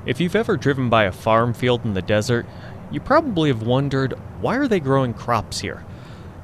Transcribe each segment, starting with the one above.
If you've ever driven by a farm field in the desert, you probably have wondered, why are they growing crops here?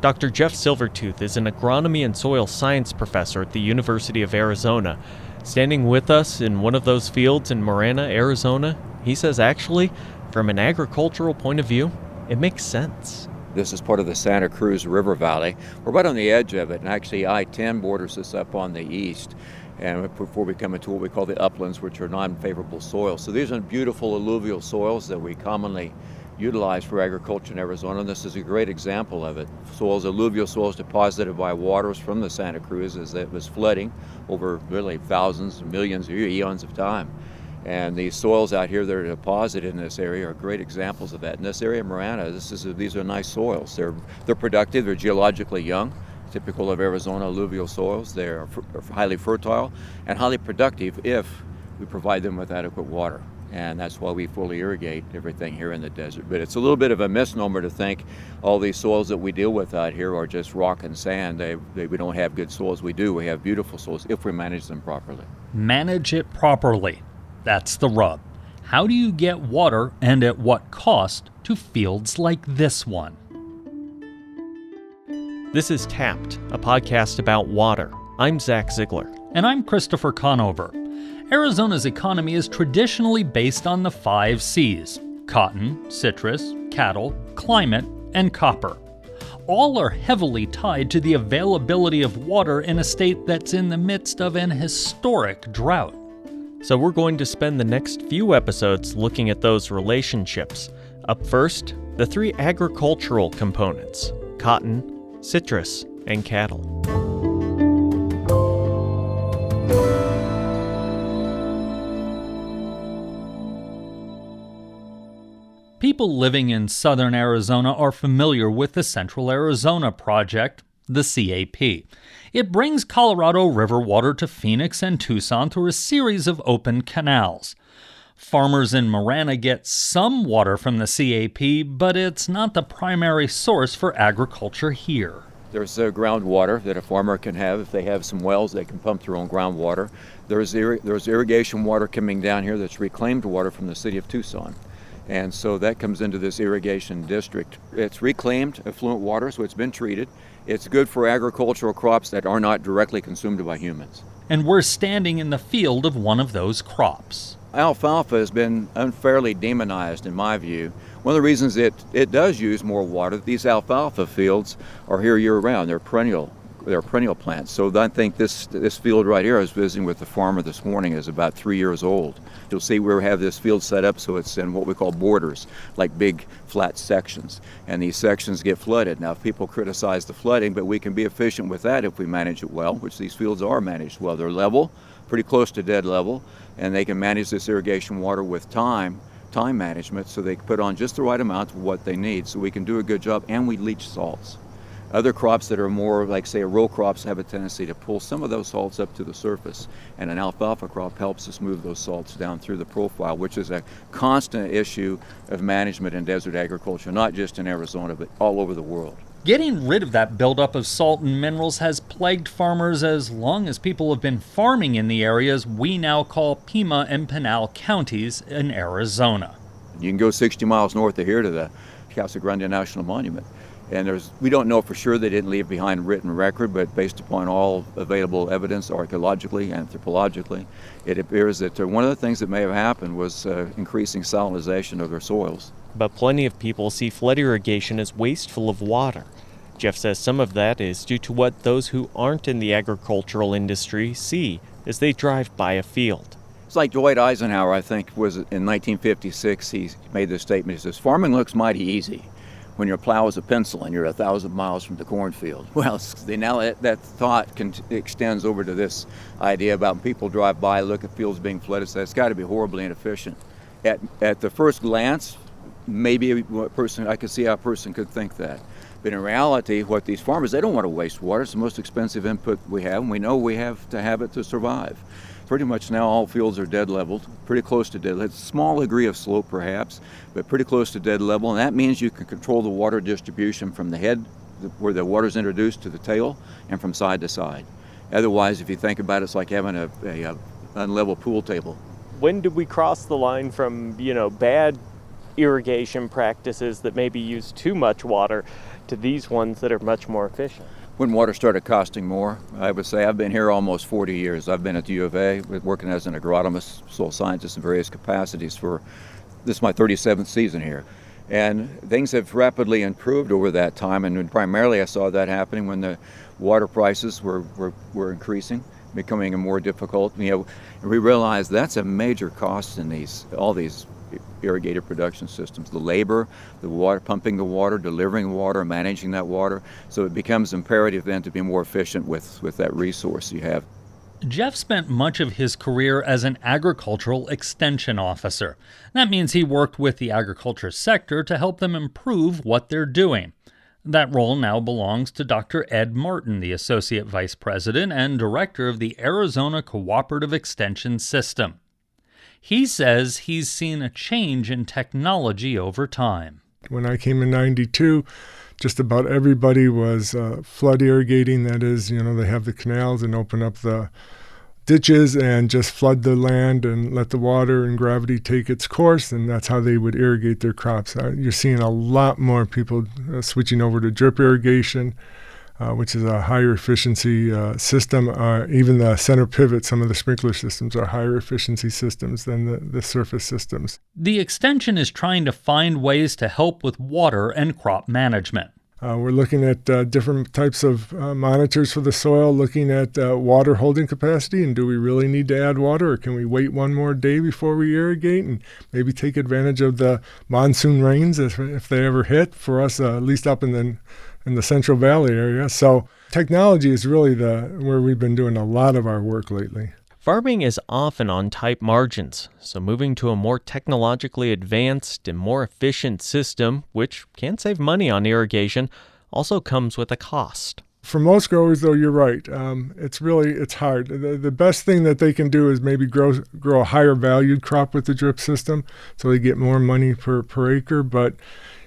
Dr. Jeff Silvertooth is an agronomy and soil science professor at the University of Arizona. Standing with us in one of those fields in Marana, Arizona, he says actually, from an agricultural point of view, it makes sense. This is part of the Santa Cruz River Valley. We're right on the edge of it, and actually I-10 borders us up on the east. And before we come into what we call the uplands, which are non-favorable soils. So these are beautiful alluvial soils that we commonly utilize for agriculture in Arizona, and this is a great example of it. Soils, alluvial soils deposited by waters from the Santa Cruz as it was flooding over really thousands, millions of eons of time. And these soils out here that are deposited in this area are great examples of that. In this area of Marana, these are nice soils. They're productive, they're geologically young, typical of Arizona alluvial soils. They're highly fertile and highly productive if we provide them with adequate water. And that's why we fully irrigate everything here in the desert. But it's a little bit of a misnomer to think all these soils that we deal with out here are just rock and sand. We don't have good soils. We do. We have beautiful soils if we manage them properly. Manage it properly. That's the rub. How do you get water, and at what cost, to fields like this one? This is Tapped, a podcast about water. I'm Zach Ziegler. And I'm Christopher Conover. Arizona's economy is traditionally based on the 5 C's: cotton, citrus, cattle, climate, and copper. All are heavily tied to the availability of water in a state that's in the midst of an historic drought. So we're going to spend the next few episodes looking at those relationships. Up first, the 3 agricultural components: cotton, citrus, and cattle. People living in southern Arizona are familiar with the Central Arizona Project, the CAP. It brings Colorado River water to Phoenix and Tucson through a series of open canals. Farmers in Marana get some water from the CAP, but it's not the primary source for agriculture here. There's groundwater that a farmer can have. If they have some wells, they can pump their own groundwater. There's irrigation water coming down here that's reclaimed water from the city of Tucson. And so that comes into this irrigation district. It's reclaimed affluent water, so it's been treated. It's good for agricultural crops that are not directly consumed by humans. And we're standing in the field of one of those crops. Alfalfa has been unfairly demonized, in my view. One of the reasons it does use more water, these alfalfa fields are here year-round. They're perennial plants. So I think this field right here, I was visiting with the farmer this morning, is about 3 years old. You'll see we have this field set up so it's in what we call borders, like big flat sections. And these sections get flooded. Now, people criticize the flooding, but we can be efficient with that if we manage it well, which these fields are managed well. They're level, pretty close to dead level, and they can manage this irrigation water with time management, so they can put on just the right amount of what they need so we can do a good job, and we leach salts. Other crops that are more like, say, row crops have a tendency to pull some of those salts up to the surface, and an alfalfa crop helps us move those salts down through the profile, which is a constant issue of management in desert agriculture, not just in Arizona, but all over the world. Getting rid of that buildup of salt and minerals has plagued farmers as long as people have been farming in the areas we now call Pima and Pinal counties in Arizona. You can go 60 miles north of here to the Casa Grande National Monument. And we don't know for sure they didn't leave behind written record, but based upon all available evidence archaeologically, anthropologically, it appears that one of the things that may have happened was increasing salinization of their soils. But plenty of people see flood irrigation as wasteful of water. Jeff says some of that is due to what those who aren't in the agricultural industry see as they drive by a field. It's like Dwight Eisenhower, I think, was in 1956, he made this statement. He says, "Farming looks mighty easy when your plow is a pencil and you're 1,000 miles from the cornfield." Well, now that thought extends over to this idea about when people drive by, look at fields being flooded, say it's got to be horribly inefficient. At the first glance, maybe I could see how a person could think that. But in reality, what these farmers, they don't want to waste water. It's the most expensive input we have, and we know we have to have it to survive. Pretty much now all fields are dead leveled, pretty close to dead level. It's a small degree of slope perhaps, but pretty close to dead level, and that means you can control the water distribution from the head, where the water is introduced, to the tail, and from side to side. Otherwise, if you think about it, it's like having a unlevel pool table. when did we cross the line from, bad irrigation practices that maybe use too much water to these ones that are much more efficient? When water started costing more, I would say I've been here almost 40 years. I've been at the U of A working as an agronomist, soil scientist in various capacities this is my 37th season here. And things have rapidly improved over that time, and primarily I saw that happening when the water prices were increasing, becoming more difficult. We realized that's a major cost in all these irrigated production systems. The labor, the water, pumping the water, delivering water, managing that water. So it becomes imperative then to be more efficient with that resource you have. Jeff spent much of his career as an agricultural extension officer. That means he worked with the agriculture sector to help them improve what they're doing. That role now belongs to Dr. Ed Martin, the Associate Vice President and Director of the Arizona Cooperative Extension System. He says he's seen a change in technology over time. When I came in '92, just about everybody was flood irrigating. That is, they have the canals and open up the ditches and just flood the land and let the water and gravity take its course, and that's how they would irrigate their crops. You're seeing a lot more people switching over to drip irrigation, which is a higher efficiency system. Even the center pivot, some of the sprinkler systems are higher efficiency systems than the surface systems. The extension is trying to find ways to help with water and crop management. We're looking at different types of monitors for the soil, looking at water holding capacity, and do we really need to add water, or can we wait one more day before we irrigate and maybe take advantage of the monsoon rains if they ever hit for us, at least up in the Central Valley area. So technology is really where we've been doing a lot of our work lately. Farming is often on tight margins, so moving to a more technologically advanced and more efficient system, which can save money on irrigation, also comes with a cost. For most growers, though, you're right. It's hard. The best thing that they can do is maybe grow a higher valued crop with the drip system, so they get more money per acre. But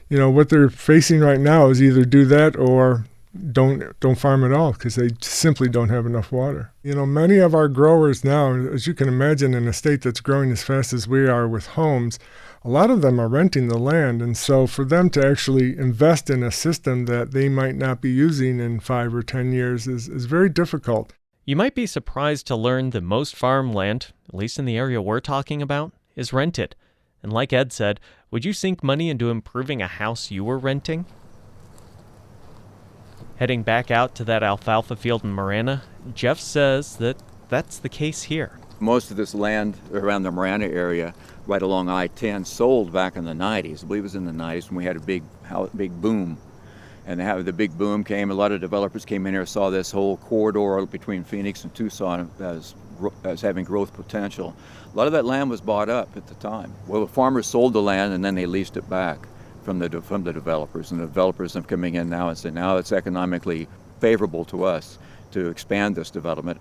what they're facing right now is either do that or don't farm at all, because they simply don't have enough water. Many of our growers now, as you can imagine, in a state that's growing as fast as we are with homes, a lot of them are renting the land. And so for them to actually invest in a system that they might not be using in 5 or 10 years is very difficult. You might be surprised to learn that most farmland, at least in the area we're talking about, is rented. And like Ed said, would you sink money into improving a house you were renting? Heading back out to that alfalfa field in Marana, Jeff says that that's the case here. Most of this land around the Marana area, right along I-10, sold back in the 90s. I believe it was in the 90s when we had a big boom. And the big boom came, a lot of developers came in here, saw this whole corridor between Phoenix and Tucson as having growth potential. A lot of that land was bought up at the time. Well, the farmers sold the land and then they leased it back from the developers, and the developers are coming in now and saying now it's economically favorable to us to expand this development.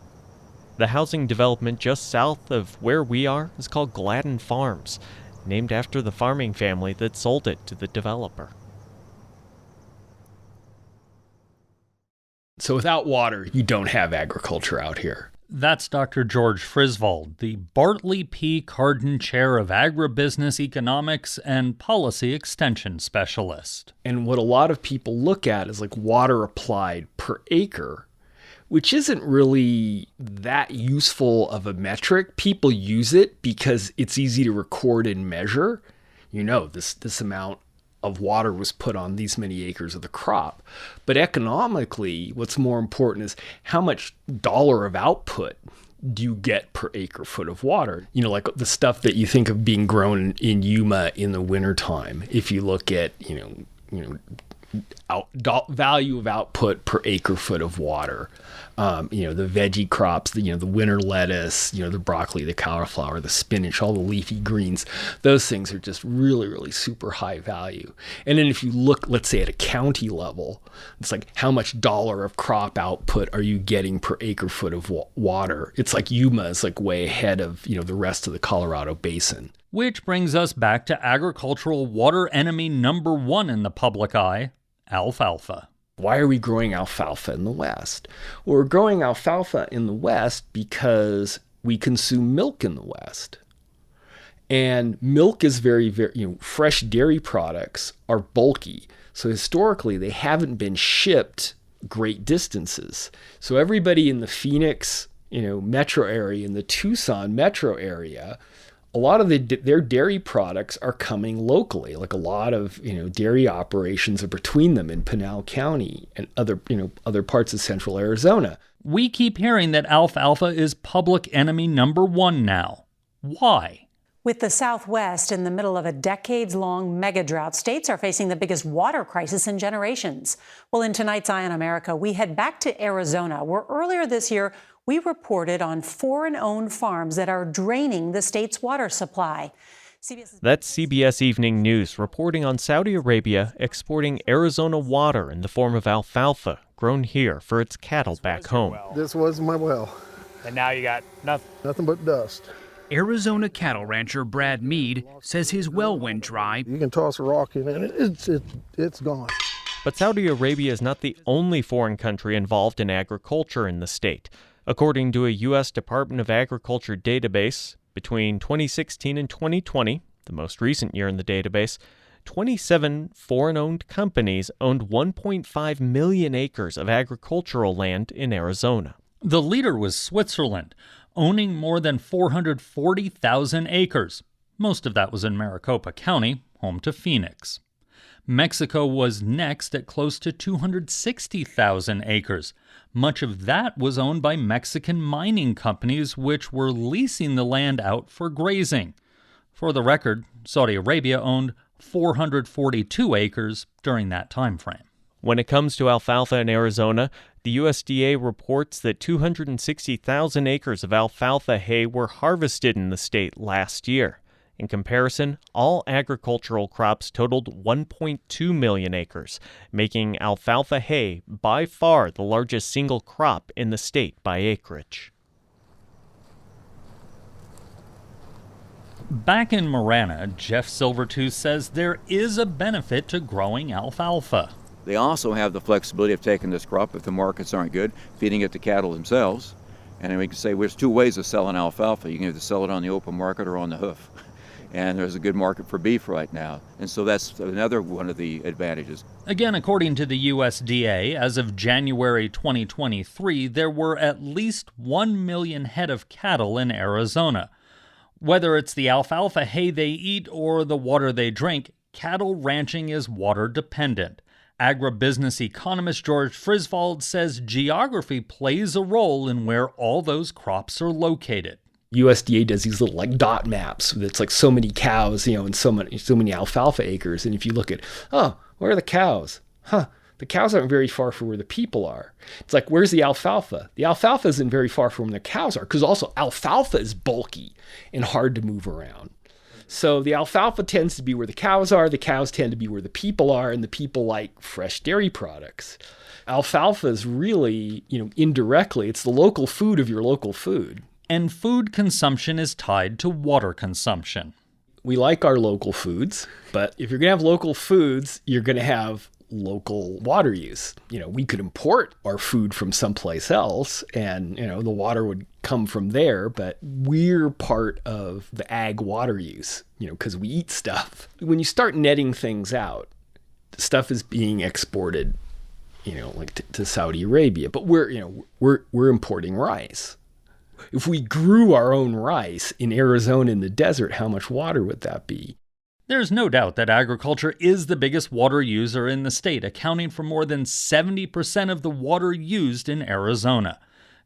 The housing development just south of where we are is called Gladden Farms, named after the farming family that sold it to the developer. So without water, you don't have agriculture out here. That's Dr. George Frisvold, the Bartley P. Carden Chair of Agribusiness Economics and Policy Extension Specialist. And what a lot of people look at is like water applied per acre, which isn't really that useful of a metric. People use it because it's easy to record and measure. This amount of water was put on these many acres of the crop. But economically, what's more important is how much dollar of output do you get per acre foot of water? Like the stuff that you think of being grown in Yuma in the wintertime. If you look at, value of output per acre foot of water, the veggie crops, the winter lettuce, the broccoli, the cauliflower, the spinach, all the leafy greens, those things are just really, really super high value. And then if you look, let's say at a county level, it's like how much dollar of crop output are you getting per acre foot of water? It's like Yuma is like way ahead of, the rest of the Colorado basin. Which brings us back to agricultural water enemy number one in the public eye, alfalfa. Why are we growing alfalfa in the West? Well, we're growing alfalfa in the West because we consume milk in the West. And milk is very, very, fresh dairy products are bulky. So historically, they haven't been shipped great distances. So everybody in the Phoenix, metro area, in the Tucson metro area, a lot of their dairy products are coming locally. Like a lot of, dairy operations are between them in Pinal County and other parts of central Arizona. We keep hearing that alfalfa is public enemy number one now. Why? With the Southwest in the middle of a decades-long mega drought, states are facing the biggest water crisis in generations. Well, in tonight's Eye on America, we head back to Arizona, where earlier this year, we reported on foreign-owned farms that are draining the state's water supply. That's CBS Evening News reporting on Saudi Arabia exporting Arizona water in the form of alfalfa grown here for its cattle back home. This was my well. And now you got nothing. Nothing but dust. Arizona cattle rancher Brad Mead says his well went dry. You can toss a rock in it, it's gone. But Saudi Arabia is not the only foreign country involved in agriculture in the state. According to a U.S. Department of Agriculture database, between 2016 and 2020, the most recent year in the database, 27 foreign-owned companies owned 1.5 million acres of agricultural land in Arizona. The leader was Switzerland, owning more than 440,000 acres. Most of that was in Maricopa County, home to Phoenix. Mexico was next at close to 260,000 acres. Much of that was owned by Mexican mining companies, which were leasing the land out for grazing. For the record, Saudi Arabia owned 442 acres during that time frame. When it comes to alfalfa in Arizona, the USDA reports that 260,000 acres of alfalfa hay were harvested in the state last year. In comparison, all agricultural crops totaled 1.2 million acres, making alfalfa hay by far the largest single crop in the state by acreage. Back in Marana, Jeff Silvertooth says there is a benefit to growing alfalfa. They also have the flexibility of taking this crop, if the markets aren't good, feeding it to cattle themselves. And then we can say there's two ways of selling alfalfa. You can either sell it on the open market or on the hoof. And there's a good market for beef right now. And so that's another one of the advantages. Again, according to the USDA, as of January 2023, there were at least 1 million head of cattle in Arizona. Whether it's the alfalfa hay they eat or the water they drink, cattle ranching is water dependent. Agribusiness economist George Frisvold says geography plays a role in where all those crops are located. USDA does these little dot maps that's like so many cows, and so many alfalfa acres. And if you look at, where are the cows? The cows aren't very far from where the people are. It's like, where's the alfalfa? The alfalfa isn't very far from where the cows are, because also alfalfa is bulky and hard to move around. So the alfalfa tends to be where the cows are tend to be where the people are, and the people like fresh dairy products. Alfalfa is really, indirectly, it's the local food of your local food. And food consumption is tied to water consumption. We like our local foods, but if you're going to have local foods, you're going to have local water use. We could import our food from someplace else and, the water would come from there, but we're part of the ag water use, because we eat stuff. When you start netting things out, stuff is being exported, to Saudi Arabia, but we're importing rice. If we grew our own rice in Arizona in the desert, how much water would that be? There's no doubt that agriculture is the biggest water user in the state, accounting for more than 70% of the water used in Arizona.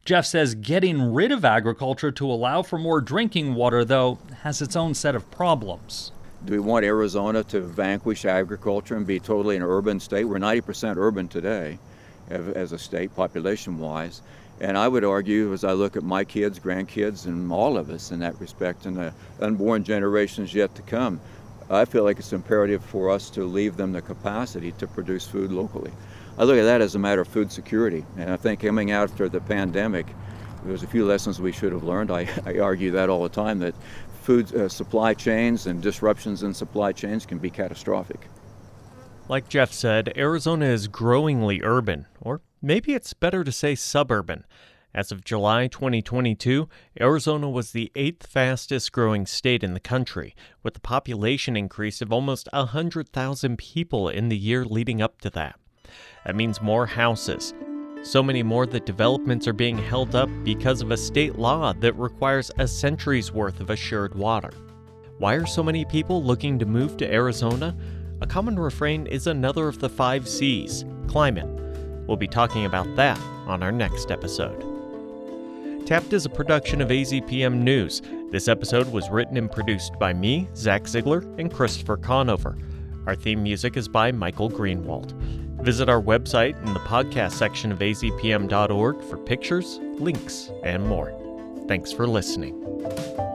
Jeff says getting rid of agriculture to allow for more drinking water, though, has its own set of problems. Do we want Arizona to vanquish agriculture and be totally an urban state? We're 90% urban today as a state, population-wise. And I would argue, as I look at my kids, grandkids, and all of us in that respect, and the unborn generations yet to come, I feel like it's imperative for us to leave them the capacity to produce food locally. I look at that as a matter of food security. And I think coming out after the pandemic, there's a few lessons we should have learned. I argue that all the time, that food supply chains and disruptions in supply chains can be catastrophic. Like Jeff said, Arizona is growingly urban, or maybe it's better to say suburban. As of July 2022, Arizona was the 8th fastest growing state in the country, with a population increase of almost 100,000 people in the year leading up to that. That means more houses. So many more that developments are being held up because of a state law that requires a century's worth of assured water. Why are so many people looking to move to Arizona? A common refrain is another of the 5 C's, climate. We'll be talking about that on our next episode. Tapped is a production of AZPM News. This episode was written and produced by me, Zach Ziegler, and Christopher Conover. Our theme music is by Michael Greenwald. Visit our website in the podcast section of azpm.org for pictures, links, and more. Thanks for listening.